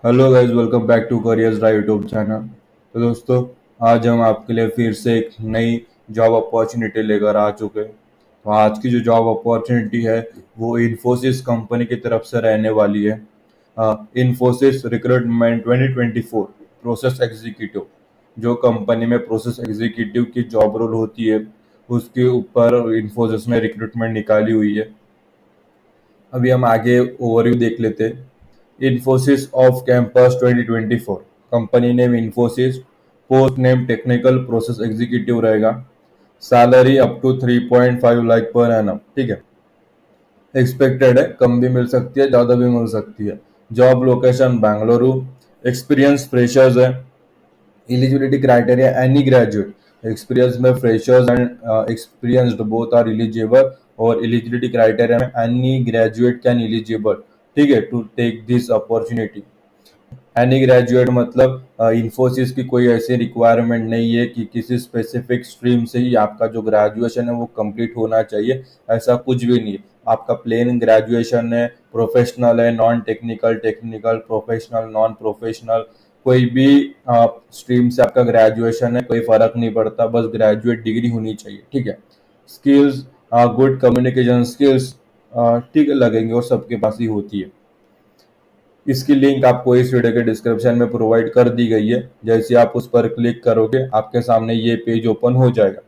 Hello guys, welcome back to Careers Drive YouTube channel. तो दोस्तों, आज हम आपके लिए फिर से एक नई जॉब अपॉर्चुनिटी लेकर आ चुके हैं। तो आज की जो जॉब अपॉर्चुनिटी है वो इन्फोसिस कंपनी की तरफ से रहने वाली है। इन्फोसिस रिक्रूटमेंट 2024 प्रोसेस एग्जीक्यूटिव, जो कंपनी में प्रोसेस एग्जीक्यूटिव की जॉब रोल होती है उसके ऊपर इन्फोसिस ने रिक्रूटमेंट निकाली हुई है। अभी हम आगे ओवरव्यू देख लेते हैं। Infosys off campus 2024, company name Infosys, post name technical process executive रहेगा। Salary up to 3.5 lakh per annum, ठीक है। एक्सपेक्टेड है, कम भी मिल सकती है, ज़्यादा भी मिल सकती है। Job location Bengaluru. Experience freshers है। Eligibility criteria any graduate experience में freshers and experienced both are eligible. और एलिजिबिलिटी क्राइटेरिया में एनी ग्रेजुएट कैन एलिजिबल, ठीक है, to take this opportunity. Any graduate मतलब इन्फोसिस की कोई ऐसी रिक्वायरमेंट नहीं है कि किसी स्पेसिफिक स्ट्रीम से ही आपका जो ग्रेजुएशन है वो कंप्लीट होना चाहिए। ऐसा कुछ भी नहीं है। आपका प्लेन ग्रेजुएशन है, प्रोफेशनल है, non technical, technical, professional, non professional, कोई भी स्ट्रीम से आपका ग्रेजुएशन है, कोई फर्क नहीं पड़ता, बस ग्रेजुएट डिग्री होनी चाहिए, ठीक है। स्किल्स, गुड कम्युनिकेशन स्किल्स, ठीक है, लगेंगे और सबके पास ही होती है। इसकी लिंक आपको इस वीडियो के डिस्क्रिप्शन में प्रोवाइड कर दी गई है। जैसे आप उस पर क्लिक करोगे आपके सामने ये पेज ओपन हो जाएगा।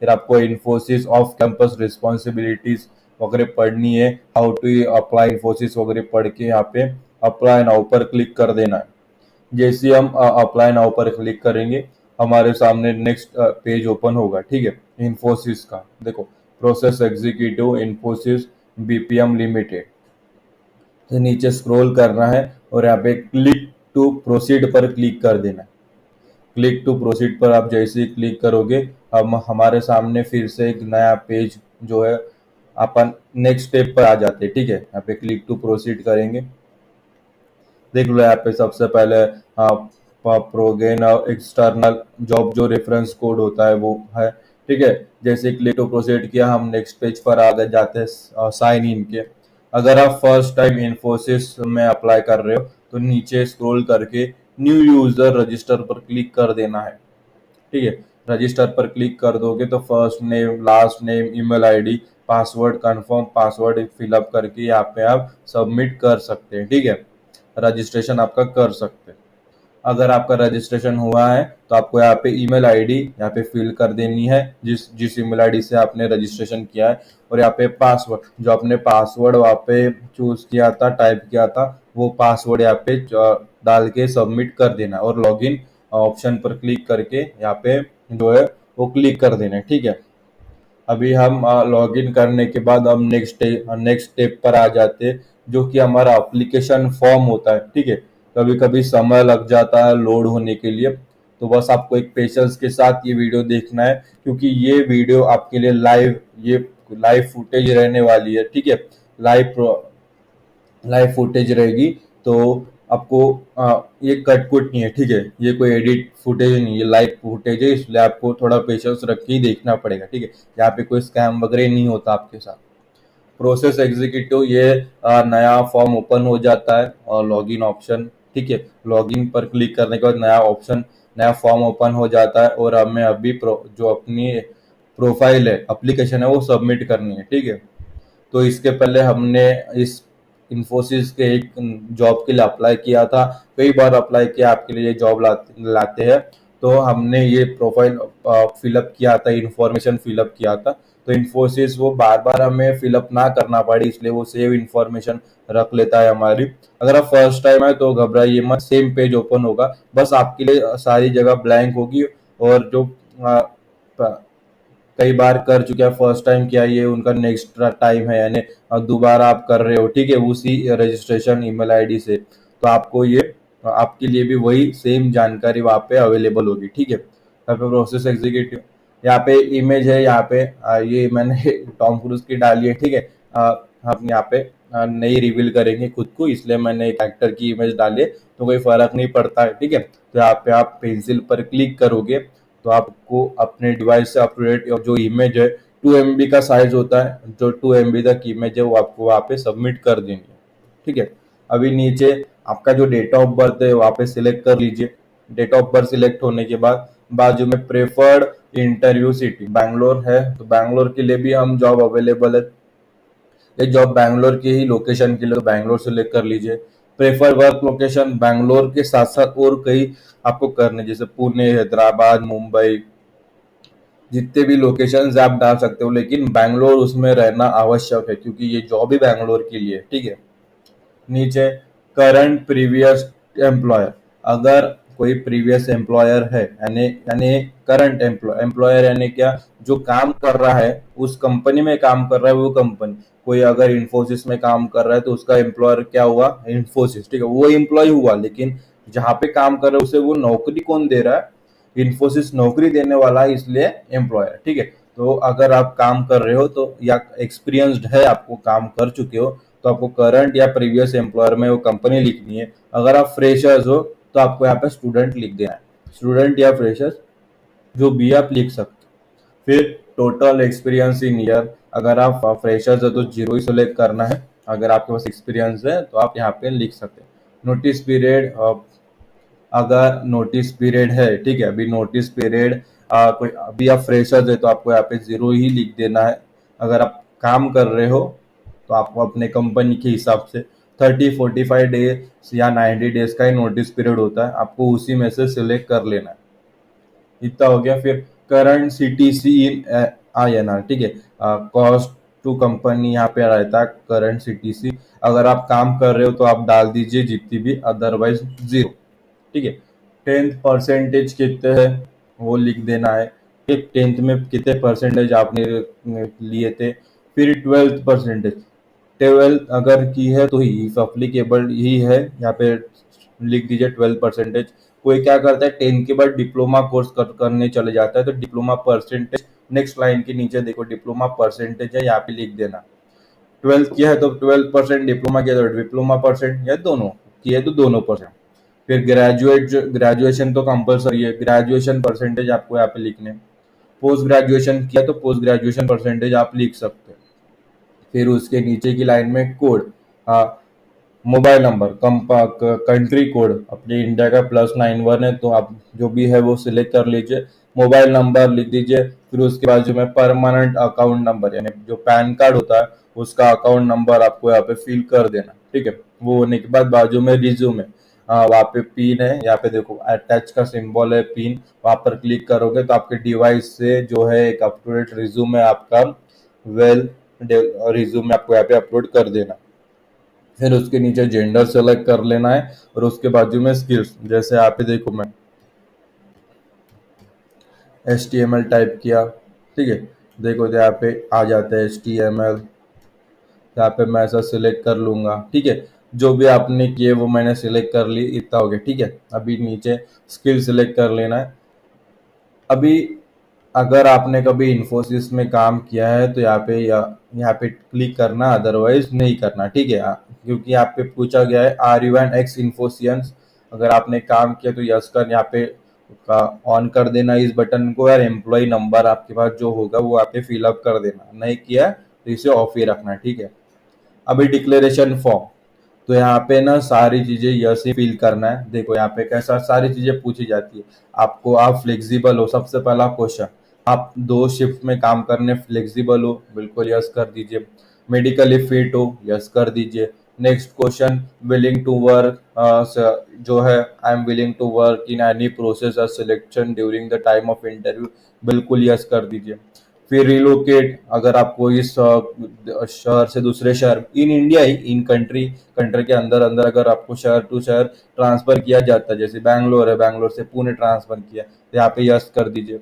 फिर आपको इन्फोसिस ऑफ कैंपस रिस्पॉन्सिबिलिटीज वगैरह पढ़नी है, हाउ टू अप्लाई इन्फोसिस वगैरह पढ़ के यहाँ पे अप्लाई नाउ पर क्लिक कर देना है। जैसे हम अप्लाई नाउ पर क्लिक करेंगे हमारे सामने नेक्स्ट पेज ओपन होगा, ठीक है। इन्फोसिस का देखो, process executive Infosys BPM limited. तो नीचे स्क्रॉल करना है और यहाँ पे क्लिक टू प्रोसीड पर क्लिक कर देना है। क्लिक टू प्रोसीड पर आप जैसे ही क्लिक करोगे हम हमारे सामने फिर से एक नया पेज जो है अपन नेक्स्ट स्टेप पर आ जाते हैं, ठीक है। यहाँ पे क्लिक टू प्रोसीड करेंगे। देख लो यहाँ पे सबसे पहले प्रोगेन एक्सटर्नल जॉब जो रेफरेंस कोड होता है वो है, ठीक है। जैसे क्लिक टू प्रोसीड किया हम नेक्स्ट पेज पर आगे जाते हैं साइन इन के। अगर आप फर्स्ट टाइम इन्फोसिस में अप्लाई कर रहे हो तो नीचे स्क्रॉल करके न्यू यूजर रजिस्टर पर क्लिक कर देना है, ठीक है। रजिस्टर पर क्लिक कर दोगे तो first name, last name, email ID, password, confirm password fill up करके यहाँ पे आप सबमिट कर सकते हैं, ठीक है। रजिस्ट्रेशन आपका कर सकते हैं। अगर आपका रजिस्ट्रेशन हुआ है तो आपको यहाँ पे ईमेल आईडी यहाँ पे फिल कर देनी है, जिस जिस ईमेल आईडी से आपने रजिस्ट्रेशन किया है। और यहाँ पे पासवर्ड, जो आपने पासवर्ड वहाँ पे चूज किया था, टाइप किया था, वो पासवर्ड यहाँ पे डाल के सबमिट कर देना और लॉगिन ऑप्शन पर क्लिक करके यहाँ पे जो है वो क्लिक कर देना है, ठीक है। अभी हम लॉगिन करने के बाद हम नेक्स्ट स्टेप पर आ जाते हैं, जो कि हमारा एप्लीकेशन फॉर्म होता है, ठीक है। कभी कभी समय लग जाता है लोड होने के लिए, तो बस आपको एक पेशेंस के साथ ये वीडियो देखना है, क्योंकि ये वीडियो आपके लिए ये लाइव फुटेज रहने वाली है, ठीक है। लाइव लाइव फुटेज रहेगी। तो आपको ये कट कुट नहीं है, ठीक है। ये कोई एडिट फुटेज नहीं है, लाइव फुटेज है, इसलिए आपको थोड़ा पेशेंस रख के ही देखना पड़ेगा, ठीक है। यहाँ पे कोई स्कैम वगैरह नहीं होता आपके साथ। प्रोसेस एग्जीक्यूटिव, ये नया फॉर्म ओपन हो जाता है और लॉगिन ऑप्शन, ठीक है। लॉगिन पर क्लिक करने के बाद नया ऑप्शन, नया फॉर्म ओपन हो जाता है और हमें अभी जो अपनी प्रोफाइल है, एप्लीकेशन है, वो सबमिट करनी है, ठीक है। तो इसके पहले हमने इस इन्फोसिस के एक जॉब के लिए अप्लाई किया था। कई बार अप्लाई किया, आपके लिए जॉब लाते हैं। तो हमने ये प्रोफाइल फिलअप किया था, इंफॉर्मेशन फिलअप किया था। तो इन्फोसिस वो बार बार हमें फिलअप ना करना पड़े, इसलिए वो सेव इन्फॉर्मेशन रख लेता है हमारी। अगर आप फर्स्ट टाइम है तो घबराइए मत, सेम पेज ओपन होगा, बस आपके लिए सारी जगह ब्लैंक होगी। और जो कई बार कर चुके हैं, फर्स्ट टाइम किया, ये उनका नेक्स्ट टाइम है, यानी दोबारा आप कर रहे हो, ठीक है, उसी रजिस्ट्रेशन ईमेल आईडी से, तो आपको ये आपके लिए भी वही सेम जानकारी वहाँ पे अवेलेबल होगी, ठीक है। यहाँ पे प्रोसेस एग्जीक्यूटिव, यहाँ पे इमेज है, यहाँ पे ये मैंने टॉम क्रूज की डाली है, ठीक है। हम यहाँ पे नहीं रिवील करेंगे खुद को, इसलिए मैंने एक एक्टर की इमेज डाली है, तो कोई फर्क नहीं पड़ता है, ठीक है। तो यहाँ पे आप पेंसिल पर क्लिक करोगे तो आपको अपने डिवाइस से अप टू डेट जो इमेज है, 2 MB का साइज होता है, जो 2 MB तक इमेज है वो आपको वहाँ पे सबमिट कर देंगे, ठीक है। अभी नीचे आपका जो डेट ऑफ बर्थ है वहाँ पे सिलेक्ट कर लीजिए। डेट ऑफ बर्थ सिलेक्ट होने के बाद बाजू में प्रेफर्ड इंटरव्यू सिटी बैंगलोर है, तो बैंगलोर के लिए भी हम जॉब अवेलेबल है। ये जॉब बैंगलोर की ही लोकेशन के लिए तो बैंगलोर सेलेक्ट कर लीजिए। प्रेफर वर्क लोकेशन बैंगलोर के साथ साथ और कई आपको करने, जैसे पुणे, हैदराबाद, मुंबई, जितने भी लोकेशंस आप डाल सकते हो, लेकिन बैंगलोर उसमें रहना आवश्यक है क्योंकि ये जॉब ही बैंगलोर के लिए है, ठीक है। नीचे करंट प्रीवियस एम्प्लॉयर, अगर कोई प्रीवियस एम्प्लॉयर है यानी यानी करंट एम्प्लॉयर यानी क्या, जो काम कर रहा है उस कंपनी में काम कर रहा है वो कंपनी, कोई अगर इंफोसिस में काम कर रहा है तो उसका एम्प्लॉयर क्या हुआ, इंफोसिस, ठीक है, वो एम्प्लॉय हुआ। लेकिन जहाँ पे काम कर रहे हैं उसे वो नौकरी कौन दे रहा है, इंफोसिस नौकरी देने वाला है, इसलिए एम्प्लॉयर, ठीक है। तो अगर आप काम कर रहे हो तो या एक्सपीरियंस्ड है, आपको काम कर चुके हो, तो आपको करंट या प्रीवियस एम्प्लॉयर में वो कंपनी लिखनी है। अगर आप फ्रेशर्स हो तो आपको यहाँ पे स्टूडेंट लिख देना है, स्टूडेंट या फ्रेशर्स जो भी आप लिख सकते हो। फिर टोटल एक्सपीरियंस इन ईयर, अगर आप फ्रेशर्स है तो जीरो ही सेलेक्ट करना है, अगर आपके पास एक्सपीरियंस है तो आप यहाँ पे लिख सकते हैं। नोटिस पीरियड, अगर नोटिस पीरियड है, ठीक है, अभी नोटिस पीरियड कोई अभी आप फ्रेशर्स है तो आपको यहाँ पे जीरो ही लिख देना है। अगर आप काम कर रहे हो तो आपको अपने कंपनी के हिसाब से 30-45 डेज या 90 डेज का ही नोटिस पीरियड होता है, आपको उसी में से सिलेक्ट कर लेना है। इतना हो गया। फिर करंट सीटीसी इन INR, ठीक है, कॉस्ट टू कंपनी यहाँ पे रहता है करंट सीटीसी। अगर आप काम कर रहे हो तो आप डाल दीजिए जितनी भी, अदरवाइज जीरो, ठीक है। 10th परसेंटेज कितने हैं वो लिख देना है कि 10th में कितने परसेंटेज आपने लिए थे। फिर 12th परसेंटेज, 12th अगर की है तो ही अप्लीकेबल ही है, यहाँ पे लिख दीजिए 12%। कोई क्या करता है 10 के बाद डिप्लोमा कोर्स करने चले जाता है तो डिप्लोमा परसेंटेज, नेक्स्ट लाइन के नीचे देखो डिप्लोमा परसेंटेज है, यहाँ पे लिख देना। 12th किया है तो 12%, डिप्लोमा किया तो डिप्लोमा परसेंट, या दोनों किया है तो दोनों परसेंट। फिर ग्रेजुएशन तो कंपलसरी है, ग्रेजुएशन परसेंटेज आपको यहाँ पे लिखने। पोस्ट ग्रेजुएशन किया तो पोस्ट ग्रेजुएशन परसेंटेज आप लिख सकते हैं। फिर उसके नीचे की लाइन में code, mobile number, country code अपने इंडिया का +91 है तो आप जो भी है वो सिलेक्ट कर लीजिए, मोबाइल नंबर लिख दीजिए। फिर उसके बाजू में परमानेंट अकाउंट नंबर यानी जो पैन कार्ड होता है उसका अकाउंट नंबर आपको यहाँ पे फिल कर देना, ठीक है। वो होने के बाद बाजू में रिज्यूमे, वहाँ पे पिन है, यहाँ पे देखो अटैच का सिंबल है पिन, वहाँ पर क्लिक करोगे तो आपके डिवाइस से जो है एक अप टू डेट रिज्यूमे आपका वेल रिज्यूमे आपको यहाँ पे अपलोड कर देना। फिर उसके नीचे जेंडर सेलेक्ट कर लेना है और उसके बाजू में स्किल्स, जैसे यहाँ पे देखो मैं HTML टाइप किया, ठीक है, देखो तो यहाँ पे आ जाता है HTML, यहाँ पे मैं ऐसा सिलेक्ट कर लूंगा, ठीक है। जो भी आपने किए वो मैंने सिलेक्ट कर ली, इतना हो गया, ठीक है। अभी नीचे स्किल सिलेक्ट कर लेना है। अभी अगर आपने कभी इन्फोसिस में काम किया है तो यहाँ पे क्लिक करना, अदरवाइज नहीं करना, ठीक है। क्योंकि यहाँ पे पूछा गया है आर यू एन एक्स इन्फोसियंस, अगर आपने काम किया तो यस कर, यहाँ पे ऑन कर देना इस बटन को, यार एम्प्लॉय नंबर आपके पास जो होगा वो आप पे फिलअप कर देना, नहीं किया तो इसे ऑफ ही रखना, ठीक है। अभी डिक्लेरेशन फॉर्म, तो यहाँ पे ना सारी चीजें यस ही फिल करना है। देखो यहाँ पे कैसा सारी चीजें पूछी जाती है आपको, आप फ्लेक्सिबल हो, सबसे पहला क्वेश्चन, आप 2 शिफ्ट में काम करने फ्लेक्सिबल हो, बिल्कुल यस कर दीजिए। मेडिकली फिट हो, यस कर दीजिए। Next question, willing to work, जो है I am willing to work in any process of selection during the time of interview, बिल्कुल यस कर दीजिए। फिर रिलोकेट, अगर आपको इस शहर से दूसरे शहर, in India he, in country के अंदर अंदर अगर आपको शहर टू शहर ट्रांसफर किया जाता है, जैसे बैंगलोर है, बैंगलोर से पुणे ट्रांसफर किया तो यहाँ पे यस कर दीजिए।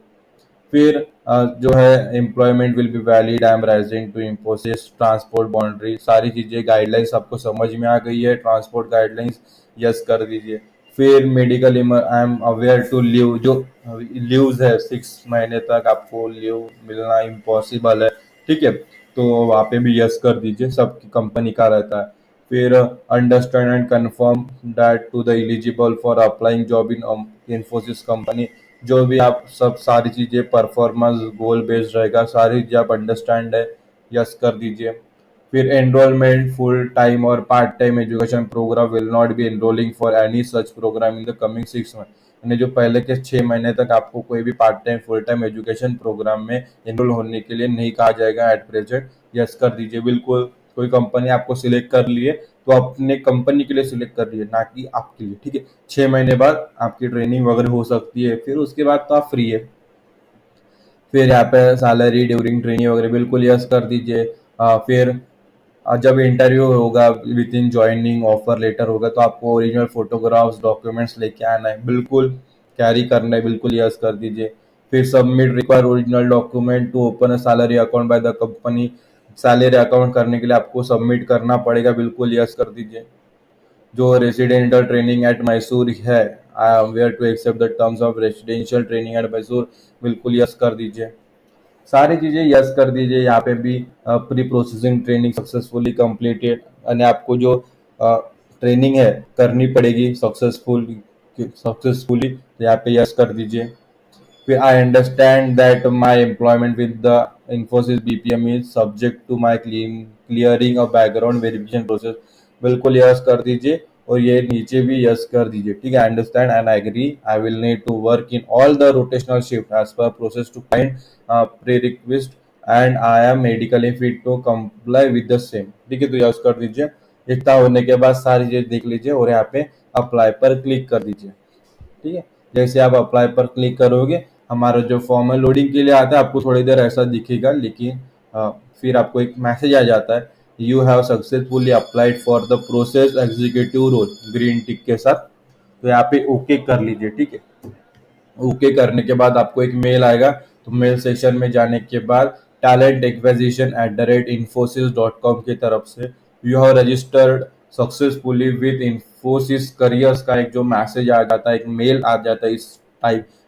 फिर जो है employment will be valid, I am resident to Infosys, transport boundary, सारी चीजें गाइडलाइंस आपको समझ में आ गई है, ट्रांसपोर्ट गाइडलाइंस यस कर दीजिए। फिर medical, I am aware to leave, जो लीव्स है 6 महीने तक आपको लीव मिलना इम्पॉसिबल है, ठीक है, तो वहाँ पे भी यस कर दीजिए, सबकी कंपनी का रहता है। फिर understand and confirm that to the eligible for applying job in Infosys company, जो भी आप सब सारी चीज़ें परफॉर्मेंस गोल बेस्ड रहेगा, सारी चीज़ें आप अंडरस्टैंड है, यस कर दीजिए। फिर एनरोलमेंट फुल टाइम और part time education programme will not be enrolling for any such programme in the coming 6 month. यानी जो पहले के 6 महीने तक आपको कोई भी part time full time education programme में एनरोल होने के लिए नहीं कहा जाएगा एट प्रेजेंट। यस कर दीजिए बिल्कुल। कोई कंपनी आपको सिलेक्ट कर लिए तो अपने कंपनी के लिए सिलेक्ट कर लिए, ना कि आपके लिए, ठीक है। 6 महीने बाद आपकी ट्रेनिंग वगैरह हो सकती है, फिर उसके बाद तो आप फ्री है। फिर यहाँ पे सैलरी ड्यूरिंग ट्रेनिंग वगैरह बिल्कुल यस कर दीजिए। फिर जब इंटरव्यू होगा within joining offer letter होगा तो आपको ओरिजिनल फोटोग्राफ्स डॉक्यूमेंट्स लेके आना है, बिल्कुल कैरी करना है, बिल्कुल यस कर दीजिए। फिर submit require original document to open a salary account by the company. Salary account करने के लिए आपको सबमिट करना पड़ेगा, बिल्कुल यस कर दीजिए। जो रेसिडेंशियल ट्रेनिंग एट मैसूर है, I am aware to accept the terms of residential training at Mysore, बिल्कुल यस कर दीजिए। सारी चीजें यस कर दीजिए। यहाँ पे भी pre processing training successfully completed, यानी आपको जो ट्रेनिंग है करनी पड़ेगी सक्सेसफुली, तो यहाँ पे यस कर दीजिए। फिर I understand that my employment with the Infosys BPM is subject to my clearing a background verification process, बिल्कुल यस कर दीजिए। और ये नीचे भी यस कर दीजिए, ठीक है। Understand and agree I will need to work in all the rotational shift as per process to find pre request and I am medically fit to comply with the same, ठीक है। तो yes कर दीजिए। इतना होने के बाद सारी चीज देख लीजिए और यहाँ पे अप्लाई पर क्लिक कर दीजिए, ठीक है। जैसे आप अप्लाई पर क्लिक करोगे हमारा जो फॉर्म है लोडिंग के लिए आता है, आपको थोड़ी देर ऐसा दिखेगा, लेकिन फिर आपको एक मैसेज आ जाता है, you have successfully applied for the process executive role, green tick के साथ। तो यहाँ पे ओके कर लीजिए, ठीक है। ओके करने के बाद आपको एक मेल आएगा, तो मेल सेक्शन में जाने के बाद टैलेंट एक्विजिशन @infosys.com की तरफ से you have registered successfully with Infosys careers का एक जो मैसेज आ जाता है, एक मेल आ जाता है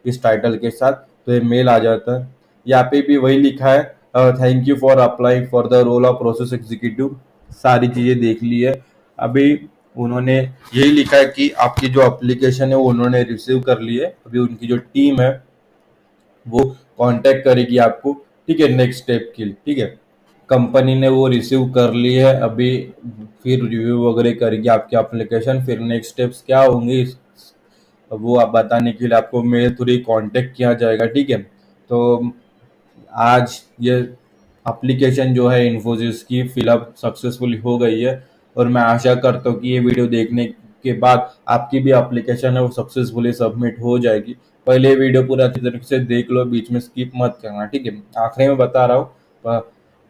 इस टाइटल के साथ। तो ये मेल आ जाता है। यहाँ पे भी वही लिखा है, thank you for applying for the role of process executive. सारी चीजें देख ली है। अभी उन्होंने यही लिखा है कि आपकी जो एप्लीकेशन है वो उन्होंने रिसीव कर ली है। अभी उनकी जो टीम है वो कांटेक्ट करेगी आपको, ठीक है, नेक्स्ट स्टेप के लिए, ठीक है। कंपनी ने वो रिसीव कर ली है अभी। फिर रिव्यू वगैरह करेगी आपकी एप्लीकेशन, फिर नेक्स्ट स्टेप्स क्या होंगे वो आप बताने के लिए आपको मेरे थ्रू ही कांटेक्ट किया जाएगा, ठीक है। तो आज ये एप्लीकेशन जो है इन्फोसिस की फिलअप सक्सेसफुल हो गई है। और मैं आशा करता हूँ कि ये वीडियो देखने के बाद आपकी भी एप्लीकेशन है वो सक्सेसफुली सबमिट हो जाएगी। पहले ये वीडियो पूरा अच्छी तरीके से देख लो, बीच में स्किप मत करना, ठीक है। आखिरी में बता रहा हूँ।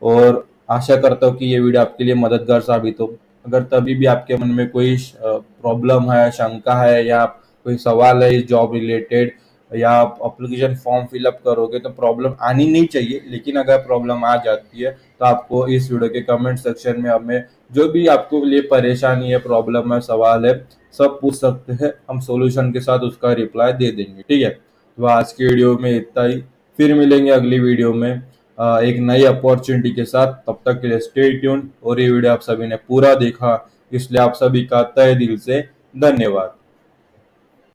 और आशा करता हूँ कि ये वीडियो आपके लिए मददगार साबित हो। अगर तभी भी आपके मन में कोई प्रॉब्लम है, शंका है, या कोई सवाल है इस जॉब रिलेटेड, या आप एप्लीकेशन फॉर्म फिलअप करोगे तो प्रॉब्लम आनी नहीं चाहिए, लेकिन अगर प्रॉब्लम आ जाती है तो आपको इस वीडियो के कमेंट सेक्शन में हमें जो भी आपको लिए परेशानी है, प्रॉब्लम है, सवाल है, सब पूछ सकते हैं। हम सॉल्यूशन के साथ उसका रिप्लाई दे देंगे, ठीक है। तो आज की वीडियो में इतना ही। फिर मिलेंगे अगली वीडियो में एक नई अपॉर्चुनिटी के साथ। तब तक के लिए स्टे ट्यून। और ये वीडियो आप सभी ने पूरा देखा इसलिए आप सभी का तहे दिल से धन्यवाद।